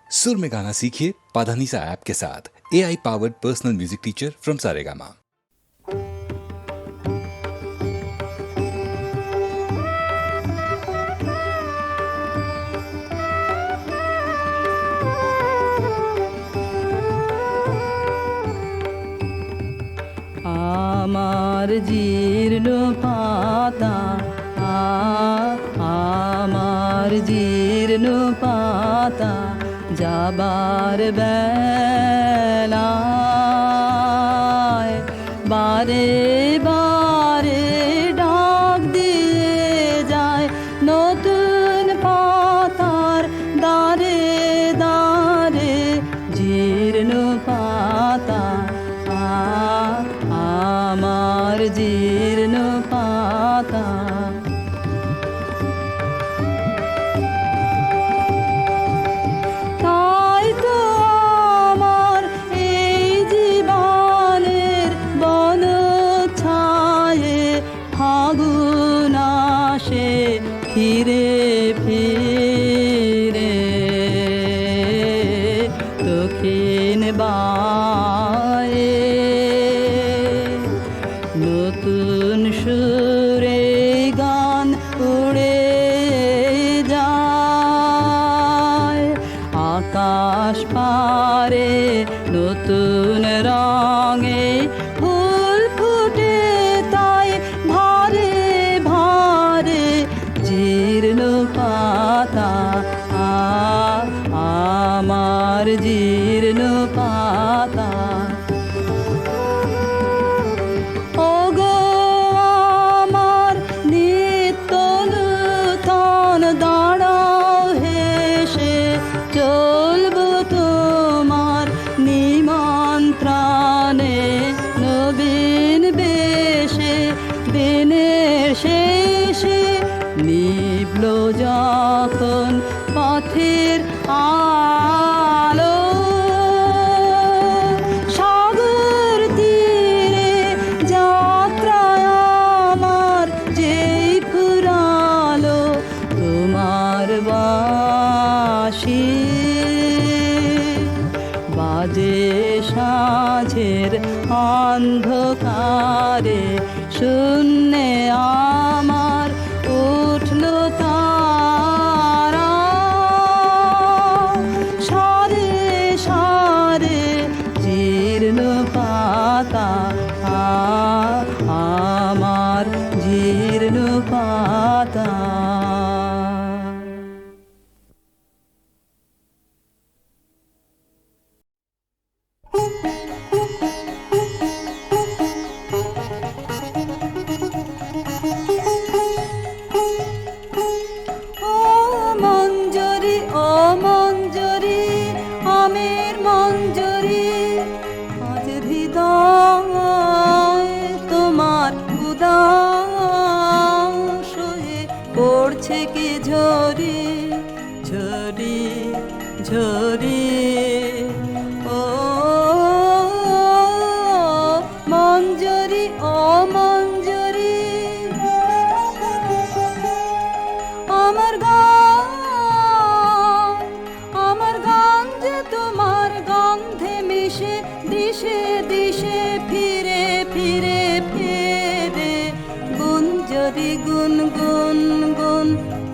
सुर में गाना सीखिए पाधानीसा ऐप के साथ। AI powered personal music teacher from Saregama. আমার জীর্ণ পাতা আমার জীর্ণ পাতা যাবার বেলায় বারে বারে ডাক দিয়ে যায় নতুন পাতার দারে দারে জীর্ণ পাতা আমার জীর্ণ পাতা। তাই তো আমার এই জীবনের বন ছায়ে ফাগুন আসে ফিরে ফিরে দক্ষিণ বায়ে নতুন সুরে গান উড়ে যায় আকাশ পারে নতুন রঙে ফুল ফুটে তাই ভারে ভারে জীর্ণ পাতা আমার জীর্ণ পাতা। ওগো আমার নিত্য নূতন দাঁড়াও হেসে চলবো তোমার নিমন্ত্রণে নবীন বেশে দিনের শেষে নিভল যখন পথের আলো সাগর তীরে যাত্রায় আমার যেই ফুরালো তোমার বাঁশি বাজে সাঁঝের অন্ধকারে শূন্যে আমার উঠল তারা সারে সারে জীর্ণ পাতা আমার জীর্ণ পাতা। ও মঞ্জরি ও মঞ্জরি আমের মঞ্জরি আজ হৃদয় তোমার উদাস হয়ে পড়ছে কি ঝরি ঝরি ঝরি। ও মঞ্জরি ও মঞ্জরি আমার গান যে তোমার গন্ধে মিশে দিশে দিশে ফিরে ফিরে ফিরে গুঞ্জরি গুন গুন গুন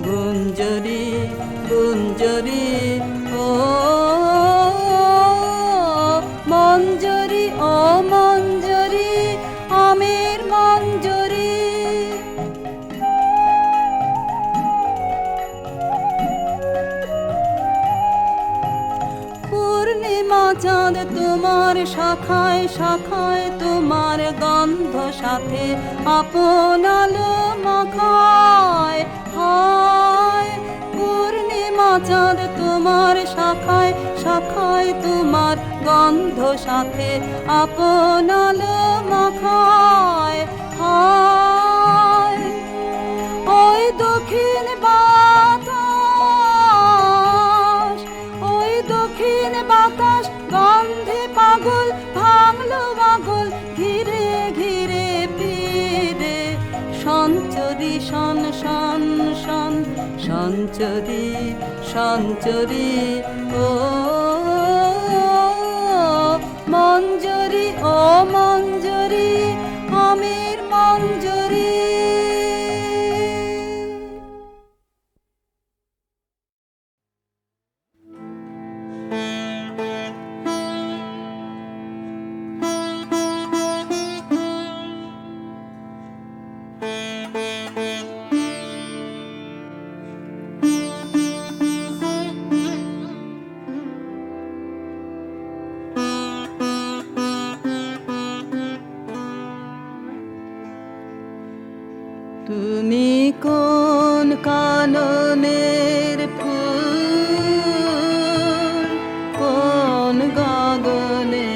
গুঞ্জরি গুঞ্জরি। ও মঞ্জরি ও মঞ্জরি আমের মঞ্জরি। পূর্ণিমা চাঁদ তোমার শাখায় শাখায় তোমার গন্ধ সাথে আপন আলো মাখায় হায়। পূর্ণিমা চাঁদ তোমার শাখায় শাখায় তোমার গন্ধ সাথে আপন আলো মাখায় হায়। ওই দক্ষিণ বাতাস ওই দক্ষিণ বাতাস গন্ধে পাগল ভাঙলো পাগল ঘিরে ঘিরে ফিরে সঞ্চরি শন শন শন সঞ্চরি সঞ্চরি ও কাননের ফুল, কোন গগনে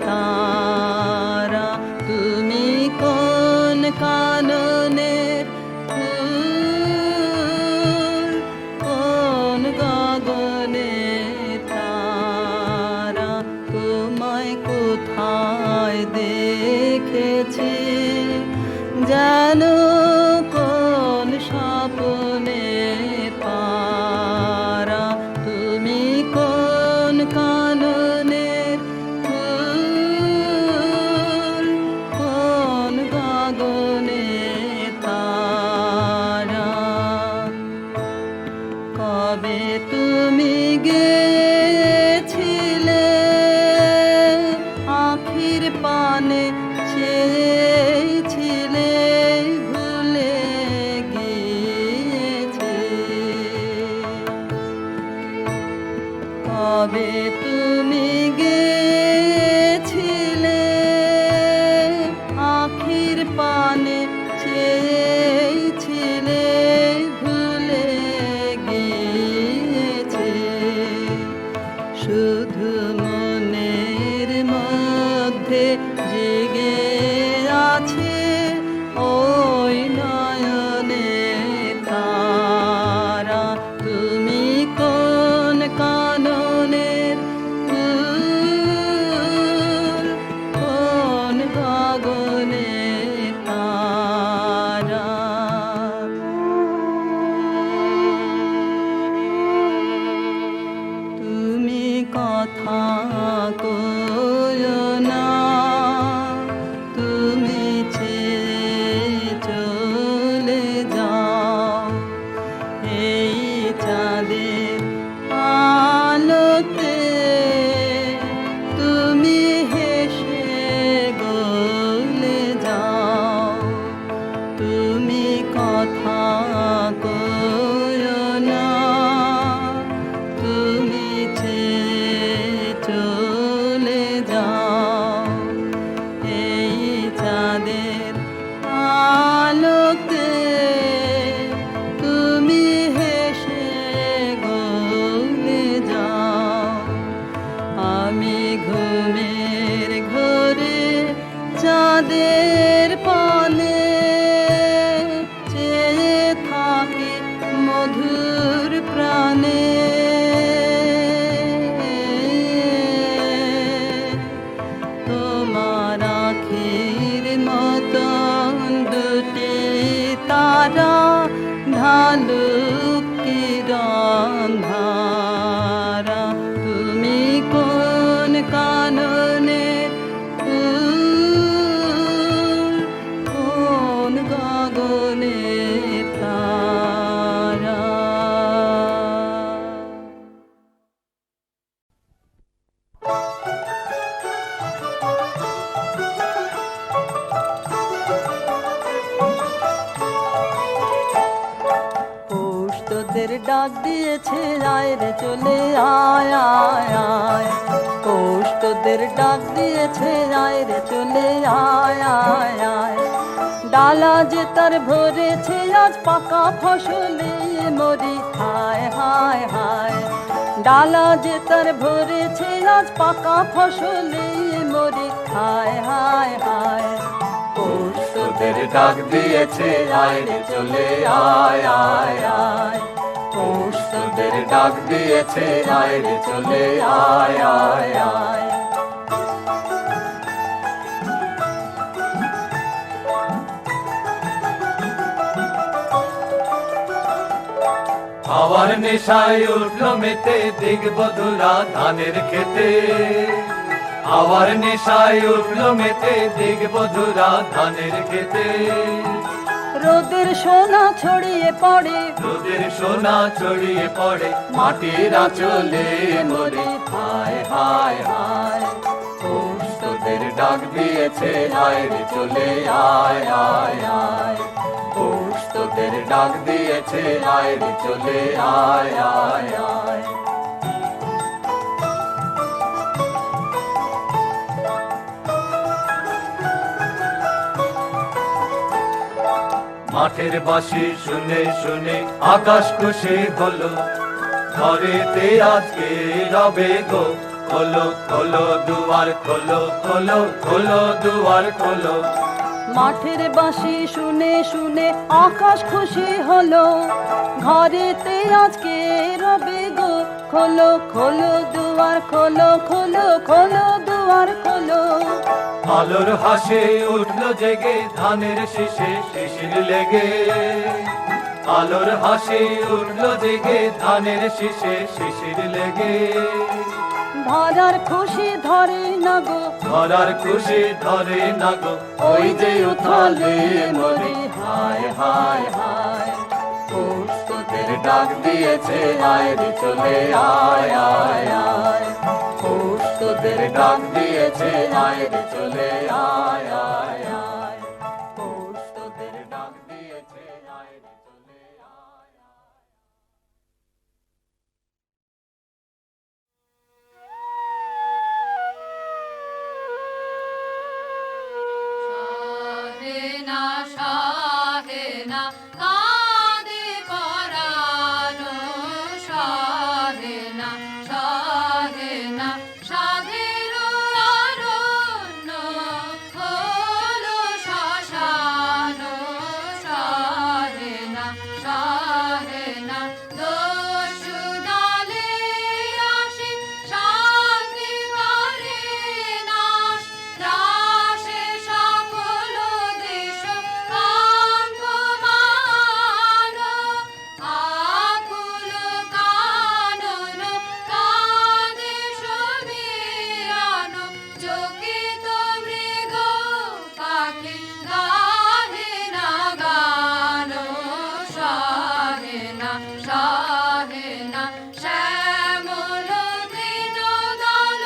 তারা, তুমি কোন কাননের ফুল, কোন গগনে তারা, তোমায় কোথায় দেখেছি যেন কোন স্বপ্নে পারা, তুমি কোন কাননের ফুল, কোন গগনে তারা। কবে তুমি গেছিলে আখির পানে চেয়েছিলে, ভুলে গিয়েছে। কবে তুমি গেছিলে আখির পানে চেয়েছিলে, ভুলে গিয়েছে। শুধু মনের মধ্যে জেগে আছে ওই নয়নে তারা, তুমি কোন কাননের ফুল, কোন গগনে তারা। তুমি কথা কয়ো না, তুমি ছেড়ে চলে যাও, এই চাঁদের আলোতে তুমি হেসে গলে যাও। তুমি কথা কয়ো না, তুমি ছেড়ে চলে যাও, এই চাঁদের আলোতে তুমি হেসে গলে যাও। আমি ঘুমের ঘোরে চাঁদের পানে চেয়ে থাকি মধুর প্রাণে, তোমার আখির মতন দুটি তারা ঢালুক কিরণ ধারা, তুমি কোন কাননের ফুল, কোন গগনে তারা। পৌষ তোদের ডাক দিয়েছে, আয় রে চলে আয় আয় আয়। পৌষ তোদের ডাক দিয়েছে, আয় রে চলে আয় আয় আয়। ডালা যে তার ভরেছে আজ পাকা ফসলে মরি হায় হায় হায়। ডালা যে তার ভরেছে আজ পাকা ফসলে মরি হায় হায় হায়। পৌষ তোদের ডাক দিয়েছে, আয় রে চলে আয় আয় আয়। পৌষ তোদের ডাক দিয়েছে, আয় রে চলে আয় আয় আয়। হাওয়ার নেশায় উঠলো মেতে দিগবধুরা ধানের খেতে। হাওয়ার নেশায় উঠলো মেতে দিগবধুরা ধানের খেতে। রোদের সোনা ছড়িয়ে পড়ে, রোদের সোনা ছড়িয়ে পড়ে মাটির আঁচলে মরে হায় হায় হায়। পৌষ তোদের ডাক দিয়েছে, আয় রে চলে আয় আয় আয়। পৌষ তোদের ডাক দিয়েছে, আয় রে চলে আয় আয় আয়। মাঠের বাঁশি শুনে শুনে আকাশ খুশি হলো, ঘরেতে আজকে রবে গো, খোলো খোলো দুয়ার খোলো, খোলো খোলো দুয়ার খোলো। মাঠের বাঁশি শুনে শুনে আকাশ খুশি হলো, ঘরেতে আজকে রবে গো, খোলো খোলো দুয়ার খোলো, খোলো খোলো দুয়ার খোলো। আলোর হাসে উঠলো জেগে ধানের শীষে শিশির লেগে, আলোর হাসি উঠলো জেগে ধানের শীষে শিশির লেগে। ধরার খুশি ধরে না গো, ধরার খুশি ধরে না গো, ওই যে উথালে মরি হায় হায় হায়। পৌষ তোদের ডাক দিয়েছে আয় রে চলে আয় আয় আয়। পৌষ তোদের ডাক দিয়েছে আয় রে চলে আয় আয় আয়। পৌষ তোদের ডাক দিয়েছে আয় রে চলে আয় আয়। শাহেনা শাহেনা কাঁদে পরানো, শাহেনা শাহেনা সাধের অরণ্য হলো শ্মশানো, শাহেনা শাহেনা দস্যু দলে আসে শান্তি করে নাশ, ত্রাসে সকল দেশ কম্পমান, আকুল কানন কাঁদে সুবিরান, চকিত মৃগ পাখি গাহে না গান, শাহেনা শাহেনা শ্যামল তৃণ দল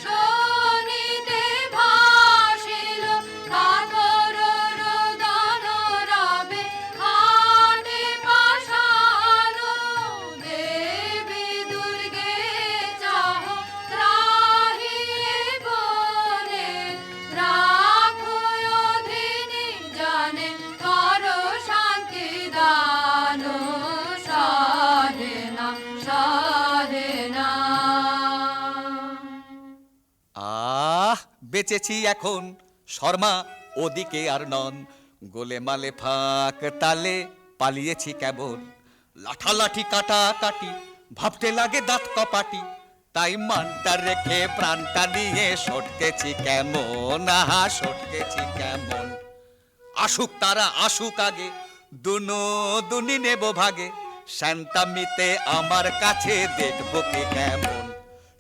শোনিতে ভাসিল, কাতর রোদন রবে হাতে পাষাণ, দেবী দুর্গে চাহ ত্রাহি বনে, রাখো অধীনে জানে কর শান্তি দান, শাহেনা শাহেনা। বেঁচেছি এখন শর্মা ওদিকে আর নন, গোলে মালে ফাঁক তালে পালিয়েছি কেবল, লাঠালাঠি কাটা কাটি ভাবতে লাগে দাঁত কপাটি, তাই মানটা রেখে প্রাণটা নিয়ে সটকেছি কেমন, আহা সটকেছি কেমন। আসুক তারা আসুক আগে, দুনো দুনি নেব ভাগে, শান্তামিতে আমার কাছে দেখবো কে কেমন।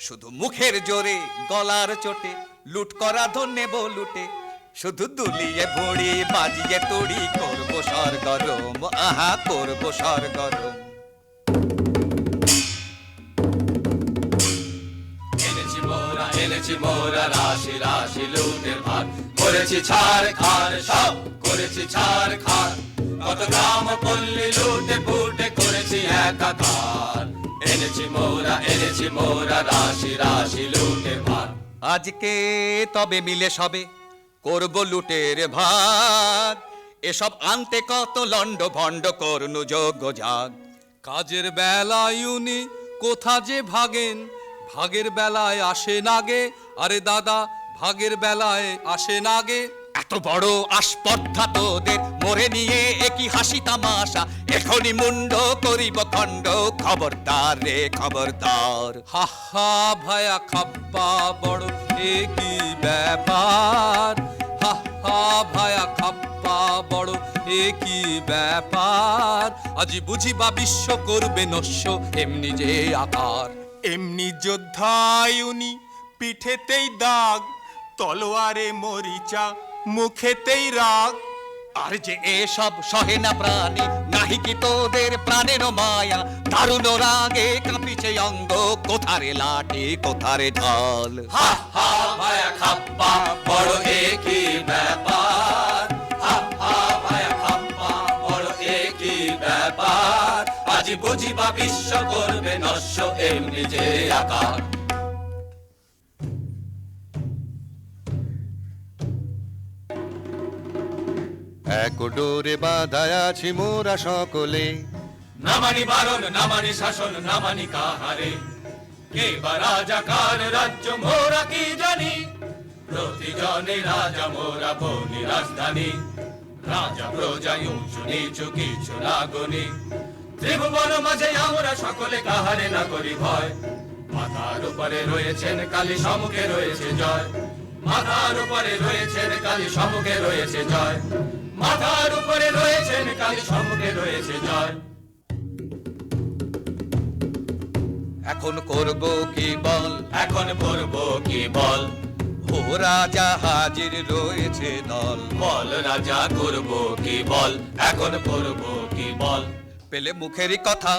শুধু মুখের জোরে গলার চোটে লুট করা ধন নেব লুটে, শুধু দুলিয়ে ভড়ি বাজিয়ে তুড়ি করবো সরগরম, আহা করবো সরগরম। এনেছি মোরা রাশি রাশি লুটের ভার, করেছি ছাড় খার সব করেছি ছাড় খার, কত গ্রাম পল্লী লুটে ফুটে করেছি একাকার। এনেছি মোরা রাশি রাশি লুটের ভার, আজকে তবে মিলে সবে করবো লুটের ভাগ, এসব আনতে কত লন্ড ভণ্ড করনু যোগ্য জাগ। কাজের বেলায় উনি কোথা যে ভাগেন, ভাগের বেলায় আসে নাগে, আরে দাদা ভাগের বেলায় আসে নাগে। এত বড় আস্পর্ধা তোদের মরে নিয়ে একই হাসি তামাশা, এখনই মুন্ড করিব খণ্ড, খবরদার রে খবরদার। হা হা ভায়া খাপ্পা বড় একই ব্যাপার, হা হা ভায়া খাপ্পা বড় একই ব্যাপার, আজি বুঝিবা বিশ্ব করবে নস্য এমনি যে আকার। এমনি যোদ্ধায় উনি পিঠেতেই দাগ, তলোয়ারে মরিচা মুখেতেই রাগ। আর যে এসব সহে না প্রাণী, নাহি কি তোদের প্রাণের মায়া, দারুণ রাগে কাঁপিছে অঙ্গ, কোথারে লাঠি কোথারে ঢাল। হা হা ভায়া খাপ্পা বড় একই ব্যাপার, হা হা ভায়া খাপ্পা বড় একই ব্যাপার, আজি বুঝিবা বিশ্ব করবে নস্য এমনি যে আকার। এক ডোরে বাঁধায় আছি মোরা সকলে। না মানি বারণ, না মানি শাসন, না মানি কাহারে। কে বা রাজা কার রাজ্য মোরা কি জানি, প্রতিজনে রাজা মোরা বনি রাজধানী। রাজা প্রজা উঁচু নিচু কিছু না গনি, ত্রিভুবন মাঝে আমরা সকলে কাহারে না করি ভয়। মাথার উপরে রয়েছেন কালী, সম্মুখে রয়েছে জয়। মাথার উপরে রয়েছেন কালী, সম্মুখে রয়েছে জয়। মাথার উপরে রয়েছেন কালী, সম্মুখে রয়েছে জয়। এখন করব কি বল, এখন করব কি বল, ও রাজা হাজির রয়েছে দল। বল রাজা করব কি বল, এখন করব কি বল। পেলে মুখেরই কথা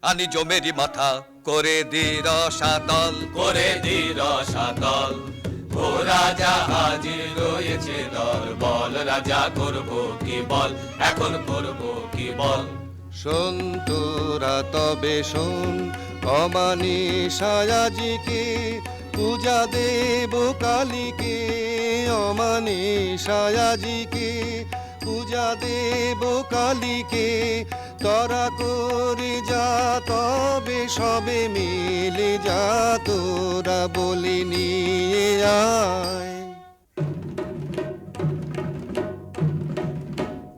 আনি জমেরই মাথা, করে দি রসাতল। করে দি রসাতল, ও রাজা হাজির রয়েছে দল। বল রাজা করব কি বল, এখন করব কি বল। শোন তোরা তবে শোন, অমানিসায় আজিকে পূজা দেব কালীকে। অমানিসায় আজিকে পূজা দেব কালীকে। তোরা করে যা তবে সবে মিলে যা, তোরা বলি নিয়ে আয়।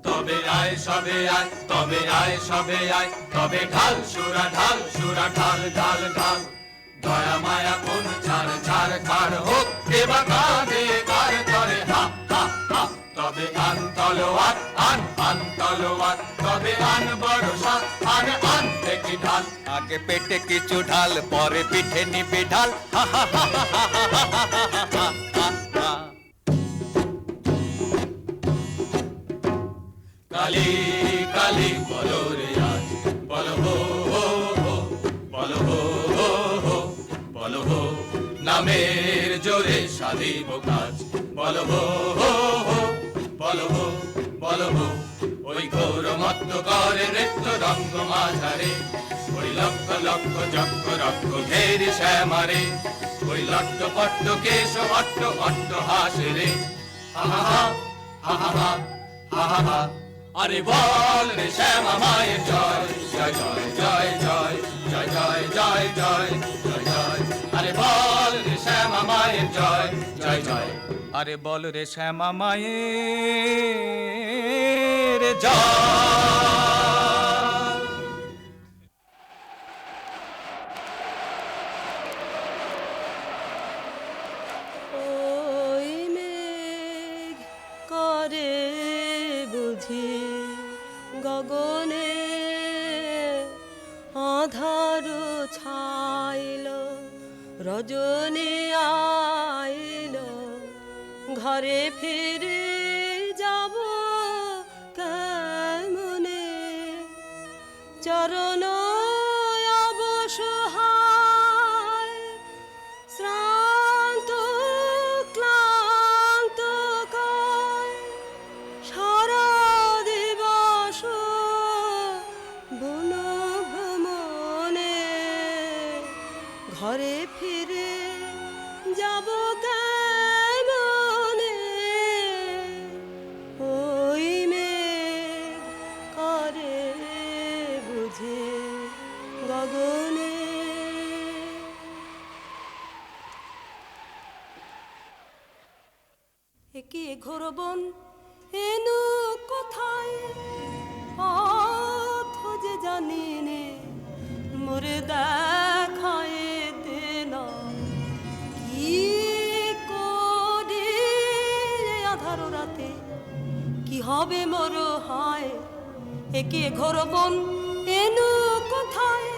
তবে আয় সবে আয়, তবে আয় সবে আয়, তবে ঢাল সুরা ঢাল, সুরা ঢাল ঢাল ঢাল। দয়া মায়া কোন ছাড় ছাড় ছাড় হোক, এবার কাঁধে কার করে হা হা হা। তবে আন তলোয়ার, আন তলোয়ার, তবে আন বর্ষা, আন দেখি ঢাল। আগে পেটে কিছু ঢাল, পরে পিঠে নিবি ঢাল। হা হা হা হা হা হা হা হা হা। কালী কালী বলো রে আজ, বলো হো হো হো, বলো হো হো হো, বলো হো। নামের জোরে সাধিব কাজ, বলো হো হো হো, বলো হো, বলো হো। ওই ঘোর মত্ত করে নৃত্য রঙ্গ মাঝারে, ওই লক্ষ লক্ষ চক্র রক্ষ ঘেরি শ্যামারে। ওই লট্ট পট্ট কেশ অট্ট অট্ট হাসে রে, হা হা হা হা হা হা হা হা হা। আরে বল রে শ্যামা মায়ের জয়, জয় জয় জয় জয়, জয় জয় জয় জয় জয় জয়। আরে বল রে শ্যামা মায়ের জয়, জয় জয়। আরে বল রে শ্যামা মায়ের জয়। ওই মেঘ করে বুঝি গগনে, আধার ছাইল রজনী আইল। ঘরে ফিরে যাব কেমনে, চরণ অবসহায় শ্রান্ত ক্লান্ত কায়। সারা দিবস বন ভ্রমণে, ঘরে ফিরে যাব কেমনে। ওই মেঘ করে বুঝি গগনে। একে ঘোর বন এনু কোথায়, পথ যে জানি নে। মোরে দেখায় দেন কি করে আধার রাতে, কি হবে মোর হায়। একে ঘোর বন এনু কোথায়,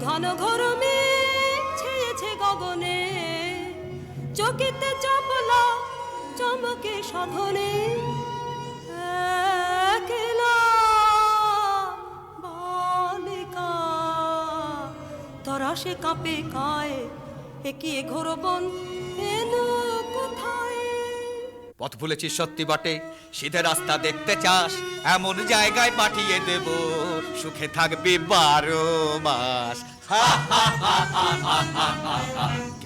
ঘন ঘোর মেঘ ছেয়েছে গগনে। চকিতে চপলা চমকে সাধনে, একলা বালিকা তরাসে কাঁপে কায়। একে ঘোর বন এনু কোথায়। পথ ভুলেছিস সত্যি বটে, সিধে রাস্তা দেখতে চাস, এমন জায়গায় পাঠিয়ে দেব, সুখে থাকবি 12 মাস। হা হা হা হা হা হা হা।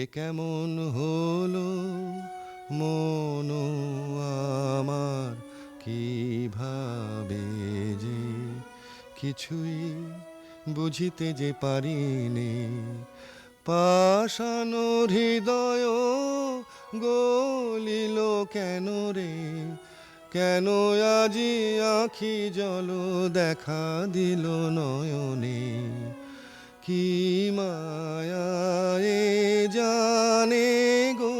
এ কেমন হলো মন আমার, কিভাবে যে কিছুই বুঝিতে যে পারিনি। পাষাণ হৃদয় গলিল কেন রে, কেন আজি আখি জল দেখা দিল নয়নে। কি মায়ায়ে জানে গো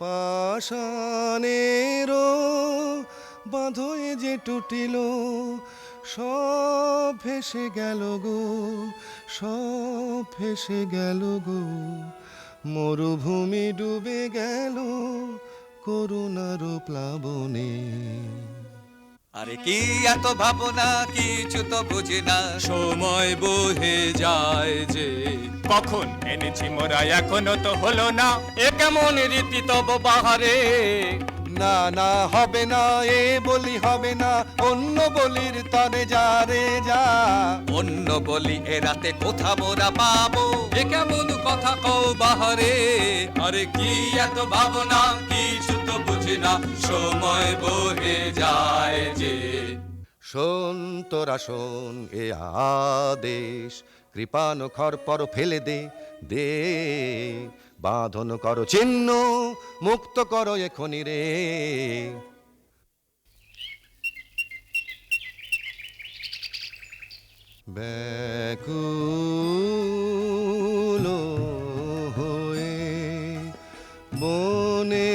পাষাণেরও বাঁধয়ে যে টুটিল, সব ভেসে গেল গো, সব ভেসে গেল গো। মরুভূমি ডুবে গেল করুণার প্লাবনে। আরে কি এত ভাবনা, কিছু তো বুঝি না। সময় বহে যায় যে, কখন এনেছি মোরা এখনো তো হলো না। এ কেমন রীতি তব বাহারে, না না হবে না, এ বলি হবে না, অন্য বলির তরে যা রে যা। অন্য বলি এ রাতে কোথা মোরা পাবো? এ কেমন কথা কও বাহারে। আরে কি এত ভাবনা, কিছু তো বুঝি না। সময় বহে যায় যে, শোন তোরা শোন এ আদেশ, কৃপান খর পর ফেলে দে দে। বাঁধন করো চিহ্ন, মুক্ত করো এখনি রে। ব্যাকুল হয়ে বনে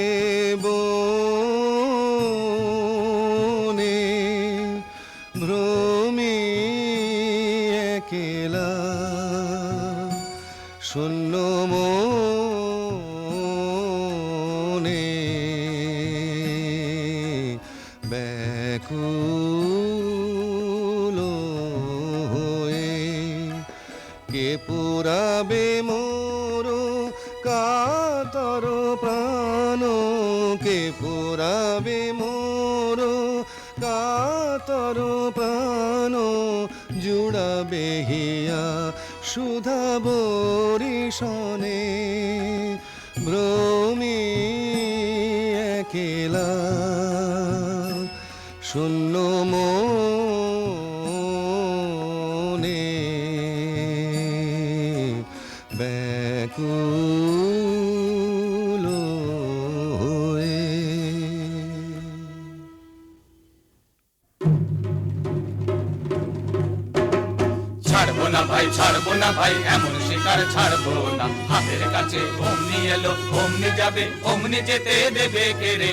বনে ভ্রমি একেলা, শূন্য মনে ব্যাকুল হয়ে কে পুরাবে মোর কাতর প্রাণ, কে পুরাবে মোর কাতর প্রাণ। জুড়াবে হিয়া সুধা বরিশনে, ভ্রমি একেলা শূন্য মনে ব্যাকুল হয়ে। ছাড়বো না ভাই, ছাড়বো না ভাই, এমন শিকার ছাড়বো না। হাতের কাছে অমনি এলো, অমনি যাবে, অমনি যেতে দেবে কে রে।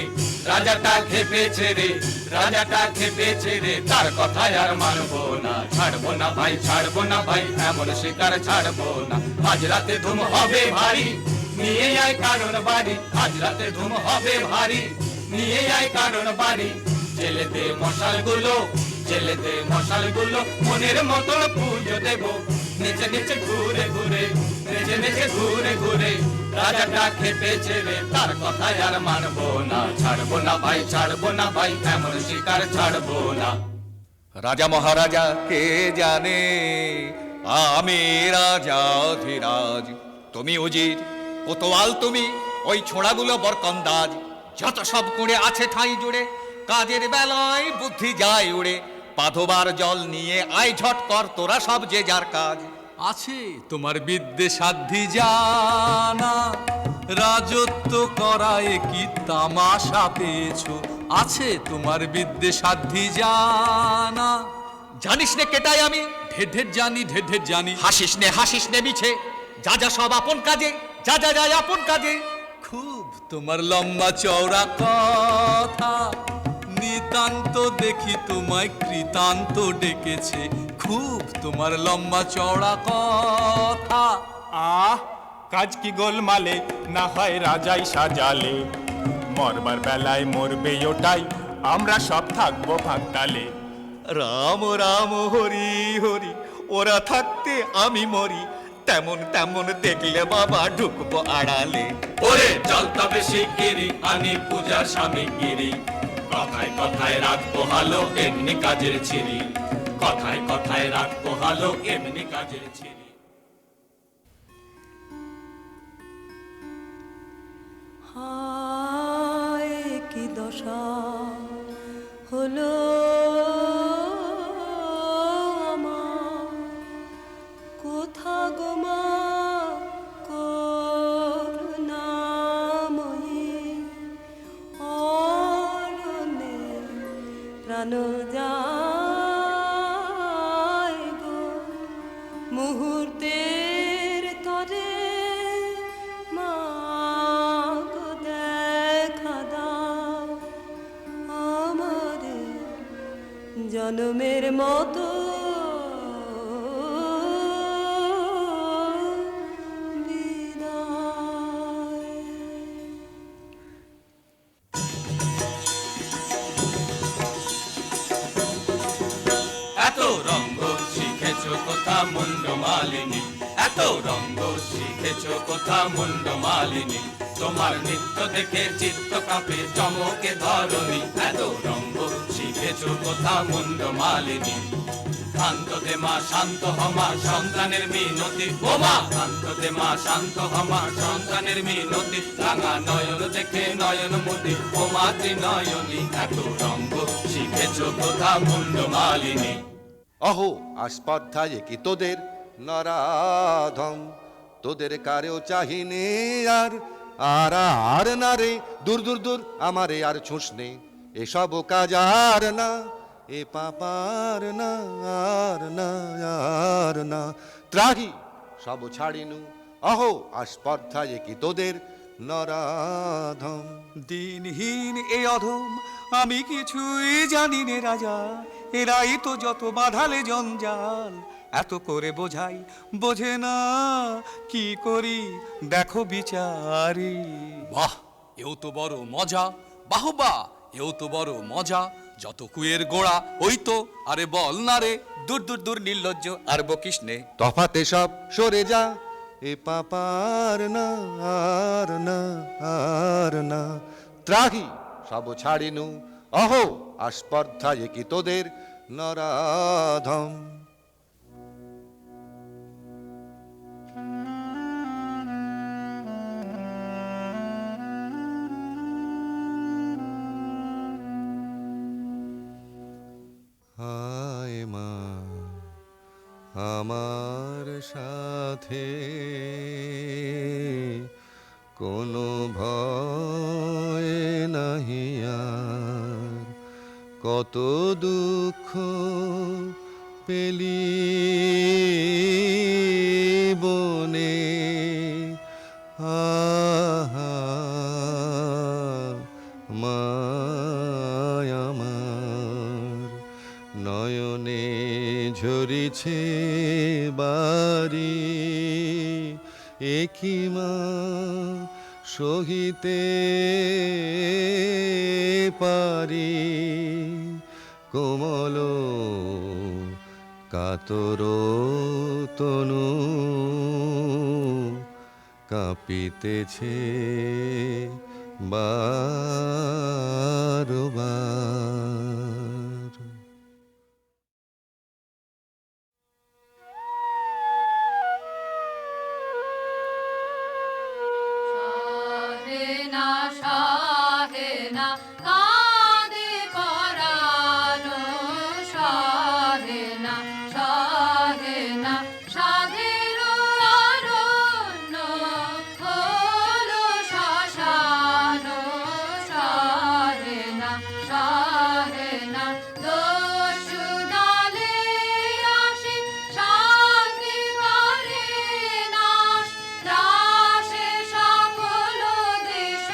রাজাটা খেপেছে রে, রাজাটা খেপেছে রে, তার কথায় আর মানবো না। ছাড়বো না ভাই, ছাড়বো না ভাই, এমন শিকার ছাড়বো না। আজ রাতে ধুম হবে ভারী, নিয়ে আয় কারণ বাড়ি। আজ রাতে ধুম হবে ভারী, নিয়ে আয় কারণ বাড়ি। জেলে দে মশাল গুলো, জেলে দে মশাল গুলো, মনের মতন পুজো দেব। নিচে নিচে ঘুরে ঘুরে, নিচে নিচে ঘুরে ঘুরে, রাজাটা খেপেছে রে, তার কথায় আর মানবো না। ছাড়বো না ভাই, ছাড়বো না ভাই, এমন শিকার ছাড়বো না। রাজা মহারাজা কে জানে, আমি রাজা ধীরাজ। তুমি উজির কোতোয়াল, তুমি ওই ছোড়াগুলো বরকন্দাজ। যত সব কুড়ে আছে ঠাঁই জুড়ে, কাজের বেলায় বুদ্ধি যায় উড়ে। পাধবার জল নিয়ে আয় ঝট কর তোরা সব যে যার কাজ। আছে তোমার বিদ্যে সাধ্যি জানা, রাজত্ব করায় কি তামাশা পেয়েছো। আছে তোমার বিদ্যে সাধ্যি জানা। জানিস নে কেটাই আমি, ঢের ঢের জানি, ঢের ঢের জানি। হাসিস নে মিছে, যা যা সব আপন কাজে, যা যা যায় আপন কাজে। খুব তোমার লম্বা চওড়া কথা, নিতান্ত দেখি তোমায় কৃতান্ত ডেকেছে। খুব তোমার লম্বা চওড়া কথা। আহ, কাজ কি গোলমালে, না হয় রাজাই সাজালে। মরবার বেলায় মরবে ওটাই, আমরা সব থাকবো ভাগতালে। রাম রাম হরি হরি, ওরা থাকতে আমি মরি। তেমন তেমন দেখলে বাবা ঢুকবো আড়ালে। ওরে চল তবে শিগগিরি, আনি পূজার সামগ্রী। কথায় কথায় রাখবো হালো, এমনি কাজের ছিরি। কথায় কথায় রাখবো হালো, এমনি কাজের ছিরি। ভরসা হলো আমার। কোথা গো মা করুণাময়ী, অরণ্যে প্রাণ যায় গো মুহূর্তের তরে, মা গো দেখা দাও আমারে জনমের মতো এত রঙ্গ শিখেছো কোথা মুন্ড মালিনী, এত রঙ্গ শিখেছো কোথা মুন্ড মালিনী, তোমার নৃত্য দেখে চিত্ত কাঁপে চমকে ধরণী। এত রঙ্গ শিখেছো কোথা মুন্ড মালিনী, শান্ত দে মা শান্ত হমা সন্তানের মিনতি, ও মা শান্ত দে মা শান্ত হমা সন্তানের মিনতি, রাঙা নয়ন দেখে নয়ন মতি ও মা ত্রিনয়নী। এত রঙ্গ শিখেছো কোথা মুন্ড মালিনী। অহো আস্পর্ধায় কি তোদের নরাধম, তোদের কারেও চাহিনে আর আর আর না রে, দূর দূর দূর আমারে আর ছুঁসনে, এসব কাজ আর না, এ পাপার না আর না আর না, ত্রাহি সব ছাড়িনু। অহো আস্পর্ধায় কি তোদের নরাধম। দিনহীন এ অধম আমি কিছুই জানি নে রাজা, এরাই তো যত বাঁধালে জঞ্জাল, এত করে বোঝাই বোঝে না, কি করি দেখো বিচারি। বাহ, এও তো বড় মজা, বাহবা এও তো বড় মজা, যত কুয়ের গোড়া ওই তো, আরে বল না রে, দূর দূর দূর নির্লজ্জ আর বকিস নে। তফাতে সব সরে যা, এ পাপার না আর না আর না, ত্রাহি সব ছাড়িনু। অহো আস্পর্ধায় কি তোদের নরাধম। হায় মা আমার সাথে কোনো ভয় নাহি আর, কত দুঃখ পেলি বনে, আহা মায় আমার নয়নে ঝরিছে বাড়ি, একই মা সহিতে পারি, কোমল কাতর তনু কাঁপিতেছে বারবার। শাহেনা শাহেনা কাঁদে পরানো, শাহেনা শাহেনা সাধের অরণ্য হলো শ্মশান, শাহেনা শাহেনা দস্যু দলে আসে শান্তি করে নাশ, ত্রাসে সকল দেশ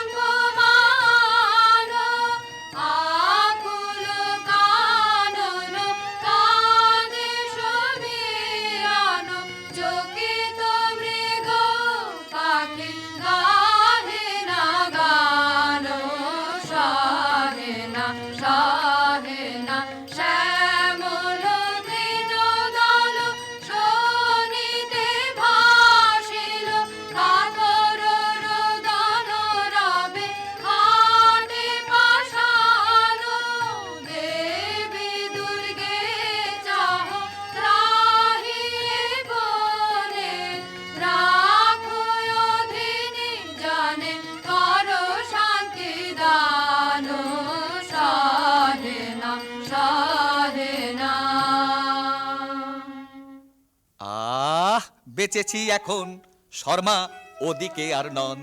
কম্পমান, আকুল কানন কাঁদে সমীরণ, চকিত মৃগ পাখি গাহে না গান, শাহেনা শাহেনা শ্যামল তৃণ দল শোনিতে ভাসিল, কাতর রোদন রবে হাটে পাষাণ, দেবী দুর্গে চাহ ত্রাহি বনে, রাখো অধীনে জানে করো শান্তি দান। বেঁচেছি এখন, শর্মা ওদিকে আর নন।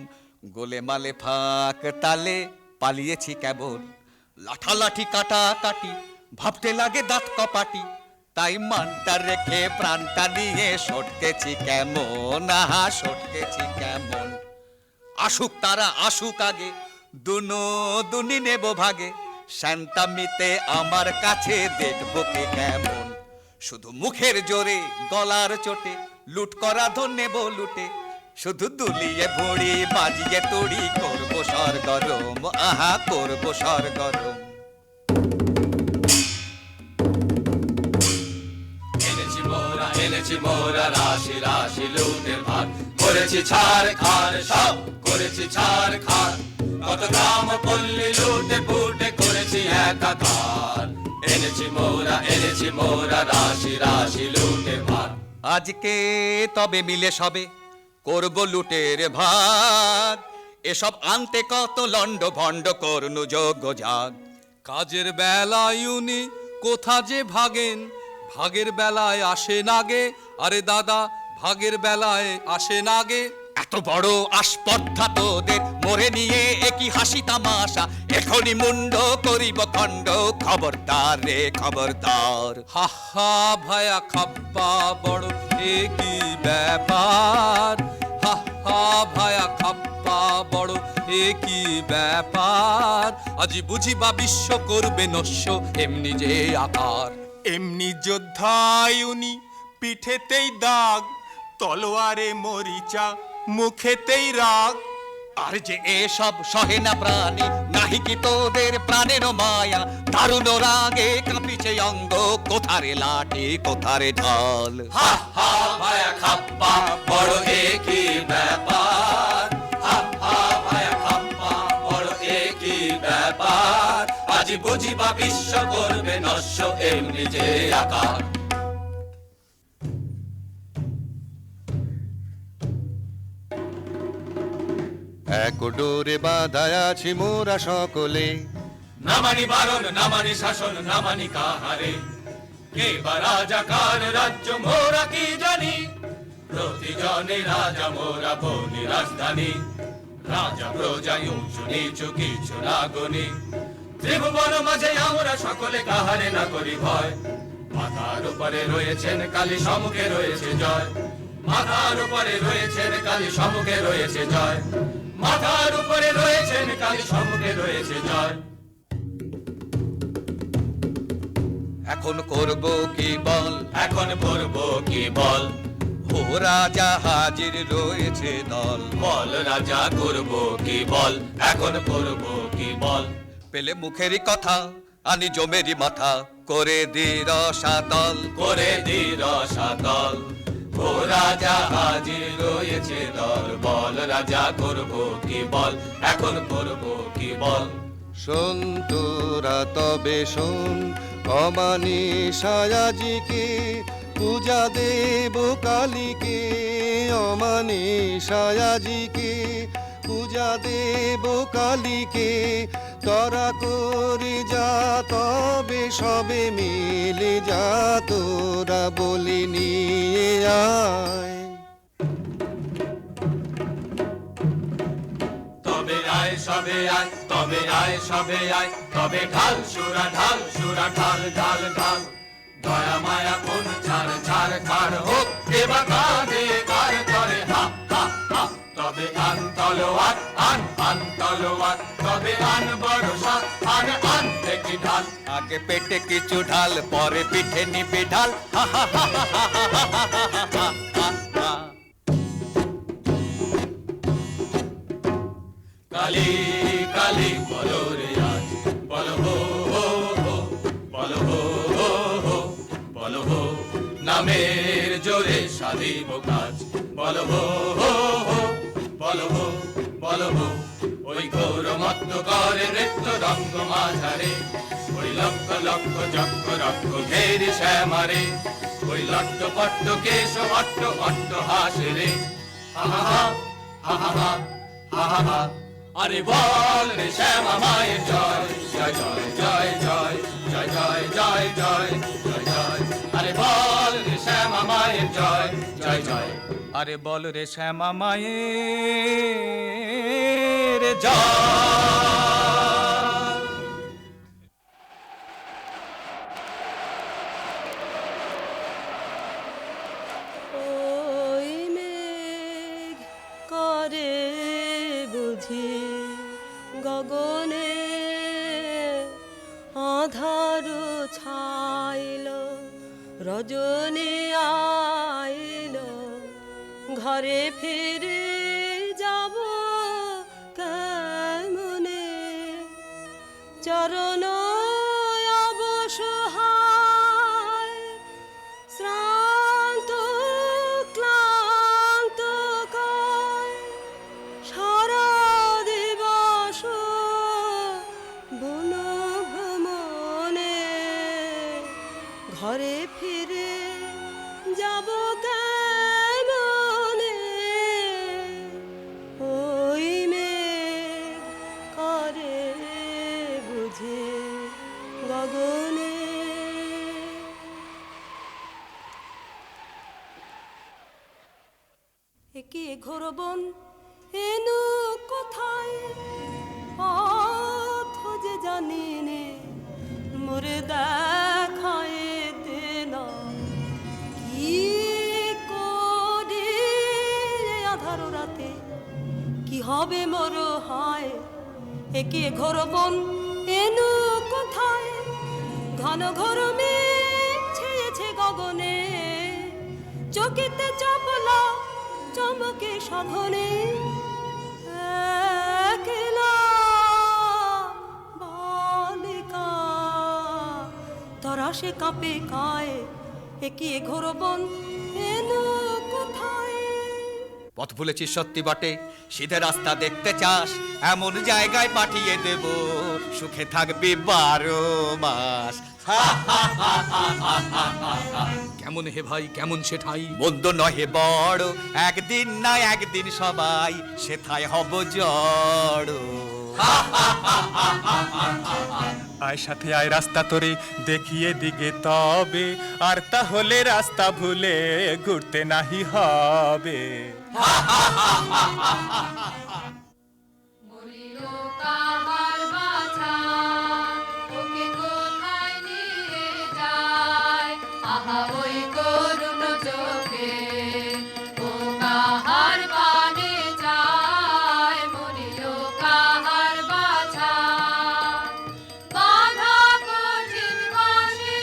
গোলে মালে ফাঁক তালে পালিয়েছি কেবল, লাঠালাঠি কাটা কাটি ভাবতে লাগে দাঁত কপাটি। তাই মানটা রেখে প্রাণটা নিয়ে সটকেছি কেমন, আহা সটকেছি কেমন। আসুক তারা আসুক আগে, দুনি নেব ভাগে। শান্তামিতে আমার কাছে দেখবো কে কেমন। শুধু মুখের জোরে গলার চোটে লুট করা ধন নেব লুটে। শুধু দুলিয়ে ভুড়ি বাজিয়ে তুড়ি করবো সরগরম, আহা করবো সরগরম। এনেছি মোরা রাশি রাশি লুটের ভাগ, করেছি ছাড় খার সব, করেছি ছাড় খার। কত গ্রাম পল্লী লুটে পুটে করেছি একাকার। এনেছি মোরা রাশি রাশি লুটের ভাগ। আজকে তবে মিলে সবে করব লুটের ভাগ। এসব আনতে কত লন্ড ভন্ড করনু যোগ্য জাগ। কাজের বেলায় উনি কোথা যে ভাগেন, ভাগের বেলায় আসে নাগে। আরে দাদা ভাগের বেলায় আসে নাগে। এত বড় আসপর্ধা তোদের, মোরে নিয়ে একই হাসি তামাশা। এখনই মুন্ড করিব খণ্ড, খবরদার রে খবরদার। হা হা ভায়া খাপ্পা বড় এ কি ব্যাপার। হা হা ভায়া খাপ্পা বড় এ কি ব্যাপার। আজি বুঝিবা বিশ্ব করবে নস্য এমনি যে আকার। এমনি যোদ্ধায় উনি, পিঠেতেই দাগ, তলোয়ারে মরিচা, মুখেতেই রাগ। আর যে এসব সহে না প্রাণী, নাহি কি তোদের প্রাণের মায়া। দারুণ রাগে কাঁপিছে অঙ্গ, কোথারে লাঠি কোথারে ঢাল। হা হা ভায়া খাপ্পা বড় একই ব্যাপার। হা হা ভায়া খাপ্পা বড় একই ব্যাপার। আজি বুঝিবা বিশ্ব করবে নস্য এমনি যে আকার। এক ডোরে বাঁধায় আছি মোরা সকলে, না মানি বারণ না মানি শাসন না মানি কাহারে। কে বা রাজা কার রাজ্য মোরা কি জানি। প্রতিজনে রাজা মোরা বলি রাজধানী। রাজা প্রজা উঁচু নিচু কিছু না গনি। ত্রিভুবন মাঝে আমরা সকলে কাহারে না করি ভয়। মাথার উপরে রয়েছেন কালী, সম্মুখে রয়েছে জয়। মাথার উপরে রয়েছেন কালী, সম্মুখে রয়েছে জয়। মাথার উপরে রয়েছেন কালী, সম্মুখে রয়েছে জয়। এখন করব কি বল, এখন করব কি বল। ও রাজা হাজির রয়েছে দল। বল রাজা করব কি বল, এখন করব কি বল। পেলে মুখেরই কথা আনি জমেরি মাথা, করে দি রসাতল করে দি রসাতল। ও রাজা হাজির রয়েছে দল, বল রাজা করব কি বল, এখন করব কি বল। শোন তোরা তবে শোন, অমানিসায়াজিকে পূজা দেব কালীকে। অমানিসায়াজিকে পূজা দেব কালীকে। তোরা করে যা তবে সবে মিলে যা, তোরা বলি নিয়ে আয়। তবে আয় সবে আয়, তবে আয় সবে আয়, তবে ঢাল সুরা ঢাল সুরা ঢাল ঢাল ঢাল। দয়া মায়া কোন ছাড় ছাড় ছাড় হোক, দেবা কাঁধে কার করে হা হা হা। তবে আন তলোয়ার আন তলোয়ার, তবে আন বর্ষা আন দেখি ঢাল। আগে পেটে কিছু ঢাল, পরে পিঠে নিবি ঢাল। হা হা হা হা হা হা হা হা হা হা। কালী কালী বলো রে আজ, বলো হো হো হো, বলো হো হো হো, বলো হো। নামের জোরে সাধিব কাজ, বলো হো হো হো, বলো হো বলো হো। ওই ঘোর মত্ত করে নৃত্য রঙ্গ মাঝারে, ওই লক্ষ লক্ষ চক্র রক্ষ ঘেরি শ্যামারে। ওই লট্ট পট্ট কেশ অট্ট অট্ট হাসে রে, হা হা হা হা হা হা হা হা হা। আরে বল রে শ্যামা মায়ের জয়, জয় জয় জয় জয় জয় জয় জয় জয় জয় জয়। আরে বল রে শ্যামা মায়ের জয়, জয় জয়। আরে বল রে শ্যামা মায়ের জয়। ওই মেঘ করে বুঝি গগনে আধার ছাইল রজনী আইল ঘরে ফিরে যাব কেমনে চরণ অবসহায় শ্রান্ত ক্লান্ত কায় সারা দিবস বন ভ্রমণে ঘরে ফিরে যাব কেমনে ওই মেঘ করে বুঝে গগনে। একে ঘোরবন এনু কোথায় পথ যে জানি নে মোরে দেখায় দেনা কি করে আধার রাতে কি হবে মোর হায়। একে ঘোরবন এনু কোথায় ঘন ঘোর মেঘ ছেয়েছে গগনে চকিতে চপলা চমকে সাধনে একলা বালিকা তরা সে কাঁপে কায়। একে ঘোরবন এনু কোথায়। পথ ভুলেছিস সত্যি বটে, সিধে রাস্তা দেখতে চাস, এমন জায়গায় পাঠিয়ে দেব সুখে থাকবি 12 মাস। কেমন হে ভাই কেমন সেঠাই, মন্দ নহে বড়, একদিন না একদিন সবাই সেথায় হব জড়। আয় সাথে আয় রাস্তা তোরে দেখিয়ে দিগে তবে, আর তাহলে রাস্তা ভুলে ঘুরতে নাহি হবে। মরিল কাহার বাছা, ওকে কোথায় নিয়ে যায়? আহা ওই করুণ চোখে, ও কাহার পানে যায়? মরিল কাহার বাছা, বাধা কঠিন বাসে,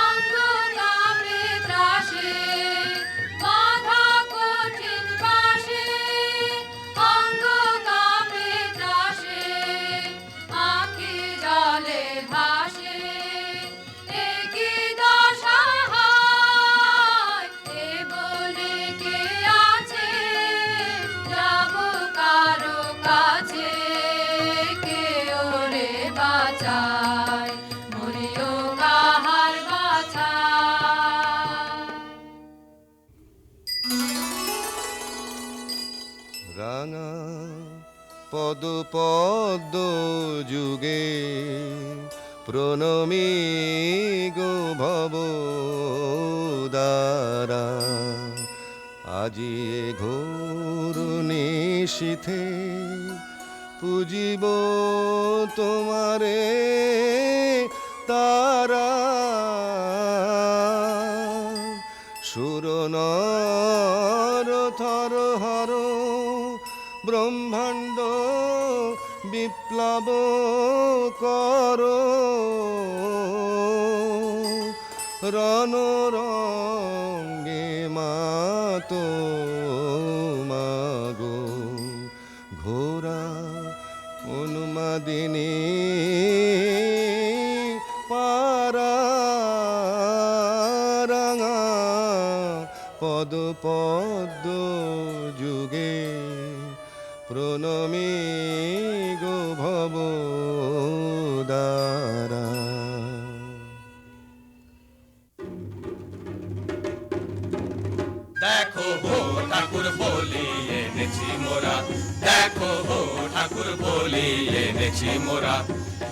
অন্ধ কাপে ত্রাসে। বাধা কঠিন বাসে, অন্ধ কাপে ত্রাসে। আঁখি জলে ভাসে, এ কি দশা হায়? এ বলে কে আছে, যাব কারো কাছে, কে ওরে বাঁচায়? মরিও কাহার বাছা। রাঙা পদ পদ্ম যুগে প্রণমী গো ভব দ্বারা আজি এ ঘোর নিশীথে পুজিব তোমারে তারা সুরনর থর হর ব্রহ্মাণ্ড বিপ্লব কর রণরঙ্গে মাতো মাগো ঘোরা উন্মাদিনী পারা রাঙা পদ পদ্ম যুগে প্রণমী গো ভব দ্বারা। দেখো হো ঠাকুর বলি এনেছি মোরা, দেখো হো ঠাকুর বলি এনেছি মোরা।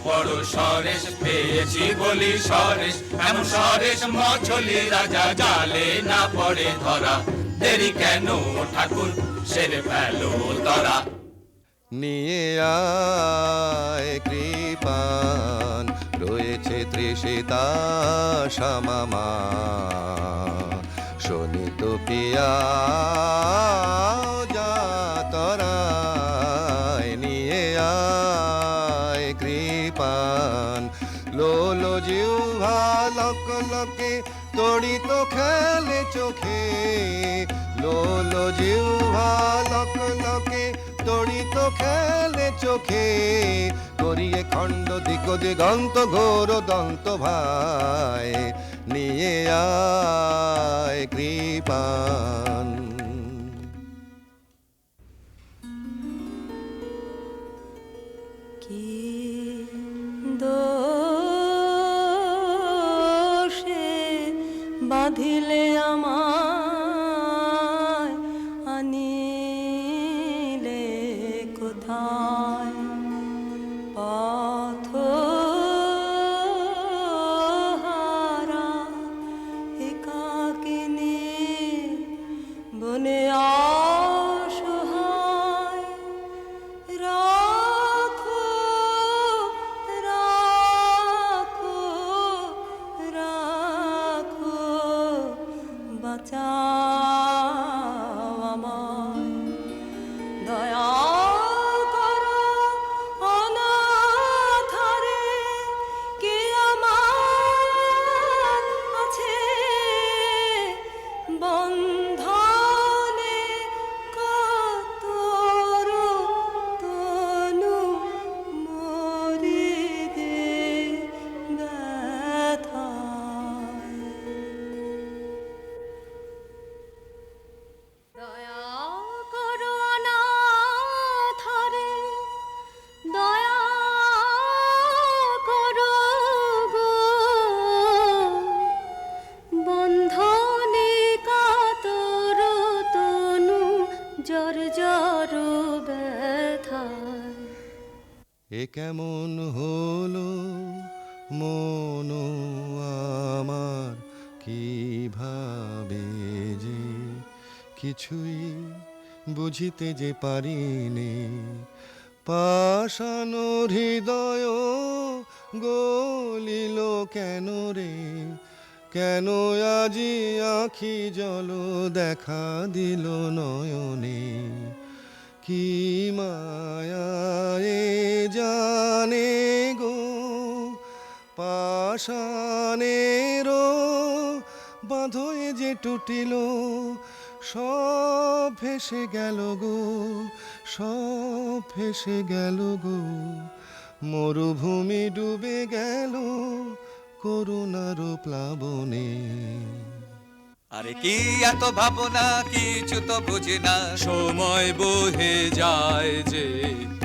বড় সরেশ পেয়েছি বলি সরেশ, এমন সরেশ মছলি রাজা জালে না পড়ে ধরা। দেরি কেন ঠাকুর সেরে ফেলো তোরা। নিয়ে আয় কৃপান, রয়েছে তৃষিতা শ্যামামা, শোনিত পিয়া যা তরায়। নিয়ে আয় কৃপান, লোলো জিহ্বা লক লকে তড়িত খেলে চোখে, লোলো জিহ্বা লক লকে তড়িত খেলে চোখে, করিয়ে খণ্ড দিক দিগন্ত ঘোর দন্ত ভাই। নিয়ে আয় কৃপান। কি দোষে বাঁধিলে আমায়, আনিলে কোথায় পথহারা একাকিনী বনে অসহায়। রাখো রাখো রাখো বাঁচাও আমায়, দয়া করো অনাথারে, কে আমার আছে বন্ধনে কাতর তনু মরিতে ব্যথায়। দয়া করো অনাথারে, দয়া করো গো, বন্ধনে কাতর তনু জর জর ব্যথায়। এ কেমন হলো মন আমার, কিভাবে যে কিছুই বুঝিতে যে পারিনে। পাষাণ হৃদয় গলিল কেন রে, কেন আজি আখি জল দেখা দিল নয়নে। কি মায়ায়ে জানে গো, পাষাণেরও বাঁধয়ে যে টুটিল, সব ভেসে গেল গো, সব ভেসে গেল গো। মরুভূমি ডুবে গেল করুণার প্লাবনে। আরে কি এত ভাবনা, কিছু তো বুঝি না। সময় বহে যায় যে,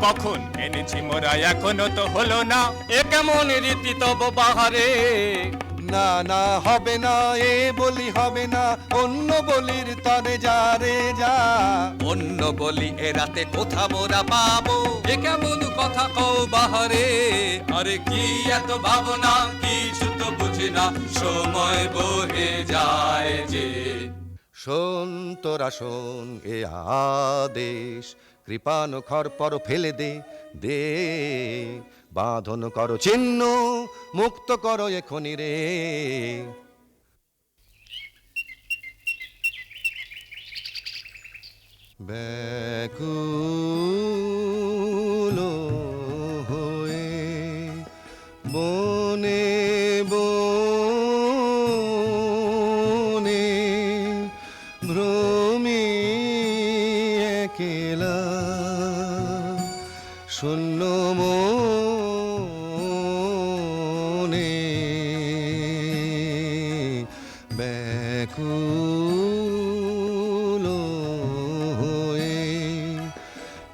কখন এনেছি মোরা এখনো তো হলো না। এ কেমন রীতি তব বাহারে, না না হবে না, এ বলি হবে না, অন্য বলির তরে যা রে যা। অন্য বলি এ রাতে কোথা মোরা পাবো। এ কেমন কথা কও বাহারে, আরে কি এত ভাবনা, কিছু তো বুঝি না। সময় বহে যায় যে, শোন তোরা শোন এ আদেশ, কৃপান খর পর ফেলে দে দে, বাঁধন করো চিহ্ন, মুক্ত করো এখনি রে। ব্যাকুল হয়ে বনে বনে ভ্রমি একেলা, শূন্য মনে ব্যাকুল হয়ে,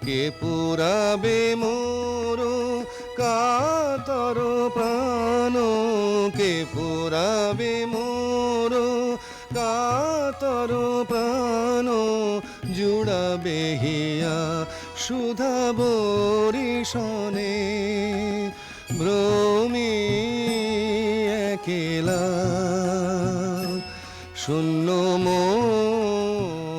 কে পুরাবে মোর কাতর প্রাণ, কে পুরাবে মোর কাতর প্রাণ, জুড়াবে হিয়া সুধা বরিশনে, ভ্রমি একেলা শূন্য মনে।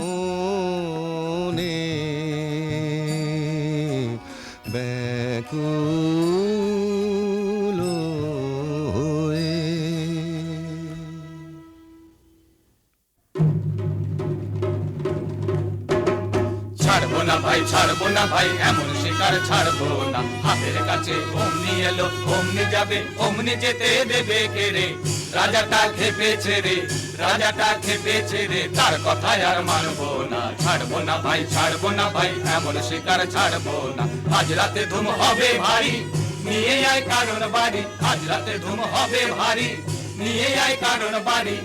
ছাড়বো না ভাই, এমন শিকার ছাড়বো না। হাতের কাছে অমনি এলো অমনি যাবে, অমনি যেতে দেবে কে রে? রাজাটা খেপেছে রে, রাজাটা খেপেছে রে, তার কথায় আর মানবো না। ছাড়বো না ভাই, ছাড়বো না ভাই, এমন শিকার ছাড়বো না। আজ রাতে ধুম হবে ভারী, নিয়ে আয় কারণ বাড়ি। আজ রাতে ধুম হবে ভারী, নিয়ে আয় কারণ বাড়ি।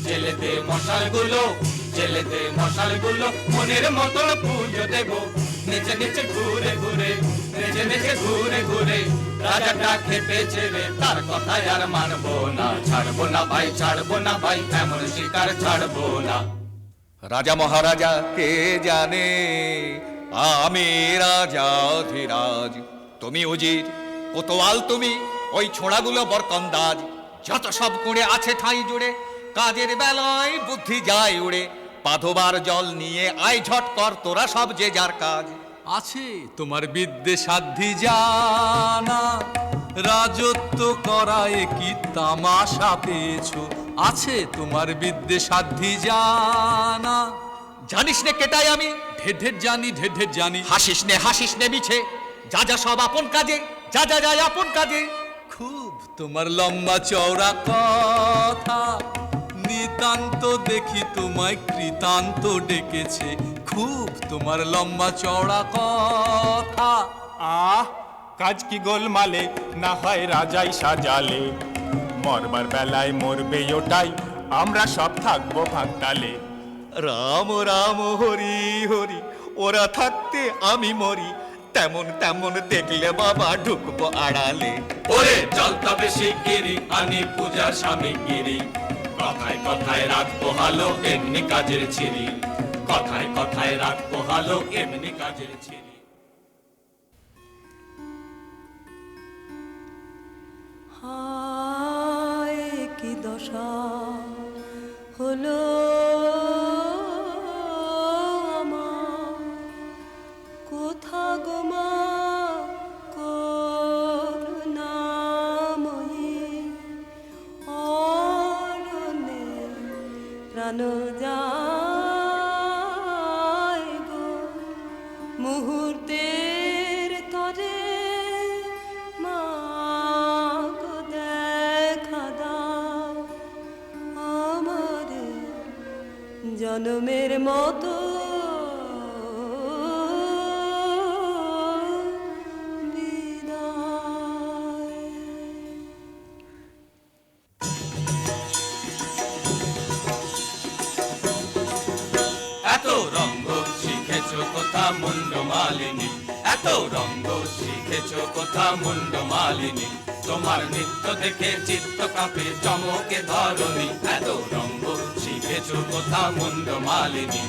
জেলেতে মশালগুলো, জেলেতে মশালগুলো মনের মতন পুজো দেবো। নেচে নেচে ঘুরে ঘুরে, নেচে নেচে ঘুরে ঘুরে, রাজাটা খেপেছে রে, তার কথায় আর মানবো না। ছাড়বো না ভাই, ছাড়বো না ভাই, এমন শিকার ছাড়বো না। রাজা মহারাজা কে জানে, আমি রাজা ধীরাজ, তুমি উজির কোতোয়াল, তুমি ওই ছোড়াগুলো বরকন্দাজ। যত সব কুঁড়ে আছে ঠাঁই জুড়ে, কাজের বেলায় বুদ্ধি যায় উড়ে। পাধবার জল নিয়ে আয় ঝট কর তোরা সব যে যার কাজ। আছে তোমার বিদ্যে সাধ্যি জানা, রাজত্ব করায় কি তামাশা পেয়েছো? আছে তোমার বিদ্যে সাধ্যি জানা। জানিস নে কেটাই আমি, ঢের ঢের জানি, ঢের ঢের জানি। হাসিস নে মিছে, যা যা সব আপন কাজে, যা যা যায় আপন কাজে। খুব তোমার লম্বা চওড়া কথা, নিতান্ত দেখি তোমায় কৃতান্ত ডেকেছে। খুব তোমার লম্বা চওড়া কথা। কাজ কি গোলমালে, না হয় রাজাই সাজালে। মরবার বেলায় মরবে ওটাই, আমরা সব থাকবো ভাগতালে। রাম রাম হরি হরি, ওরা থাকতে আমি মরি। তেমন তেমন দেখলে বাবা ঢুকবো আড়ালে। ওরে চল তবে শিগগিরি, আনি পূজার সামগ্রী। কথায় কথায় রাত পোহালো এমনি কাজের ছিরি, কথায় কথায় রাত পোহালো এমনি কাজের ছিরি। হায় কি দশা হলো আমার, কোথা গো মা করুণাময়ী, অরণ্যে প্রাণ যায় গো, মুহূর্তের তরে মা গো দেখা দাও আমারে জনমের মতো এত রঙ্গ শিখেছো কোথা মুন্ড মালিনী, এত রঙ্গ শিখেছো কোথা মুন্ড মালিনী। তোমার নৃত্য দেখে চিত্ত কাঁপে চমকে ধরণী। এত রঙ্গ শিখেছো কোথা মুন্ড মালিনী।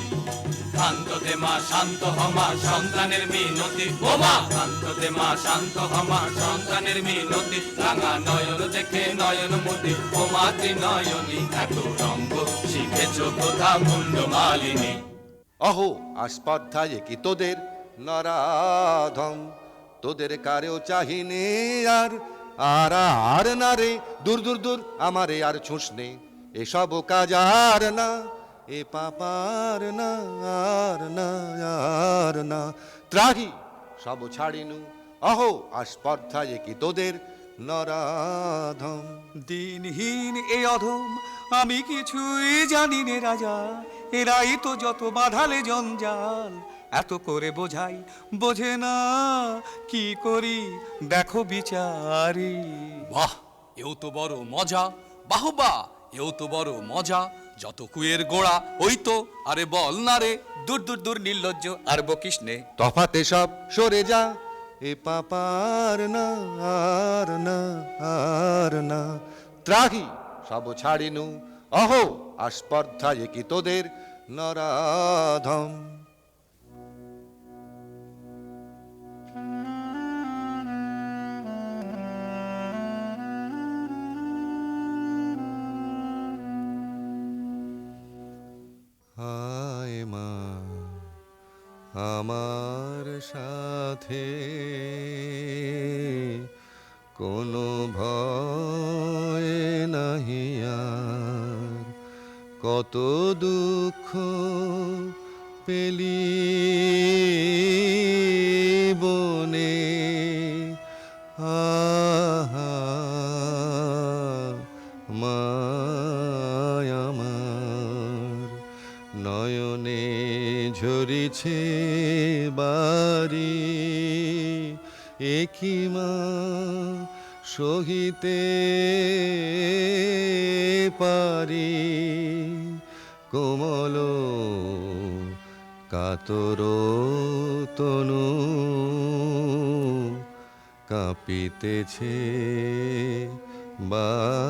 শান্ত দে মা, শান্ত হমা, সন্তানের মিনতি। ও মা শান্ত দে মা, শান্ত হমা, সন্তানের মিনতি। রাঙা নয়ন দেখে নয়ন মতি, ও মা ত্রিনয়নী। এত রঙ্গ শিখেছো কোথা মুন্ড মালিনী। অহো আস্পর্ধায় কি তোদের নরাধম, তোদের কারেও চাহিনে আর আর আর না রে। দূর দূর দূর আমারে আর ছুঁসনে, এসব কাজ আর না, এ পাপার না আর না আর না। ত্রাহি সব ছাড়িনু, অহো আস্পর্ধায় কি তোদের নরাধম। দিনহীন এ অধম, আমি কিছুই জানি নে রাজা। এরাই তো যত বাঁধালে জঞ্জাল, এত করে বোঝাই বোঝে না, কি করি দেখো বিচারি। বাহ, এও তো বড় মজা। বাহবা, এও তো বড় মজা। যত কুয়ের গোড়া ওই তো, আরে বল না রে। দূর দূর দূর নির্লজ্জ আর বকিস নে। তফাতে সব সরে যা, এ পাপার না আর না আর না। ত্রাহি সব ছাড়িনু, অহো আস্পর্ধায় কি তোদের নরাধম। হায় মা আমার সাথে কোনো ভয় নাহি আর, কত দুঃখ পেলি আহা মায় আমার নয়নে ঝরিছে বাড়ি একই মা সহিতে পারি কোমল কাতর তনু কাঁপিতেছে বারবার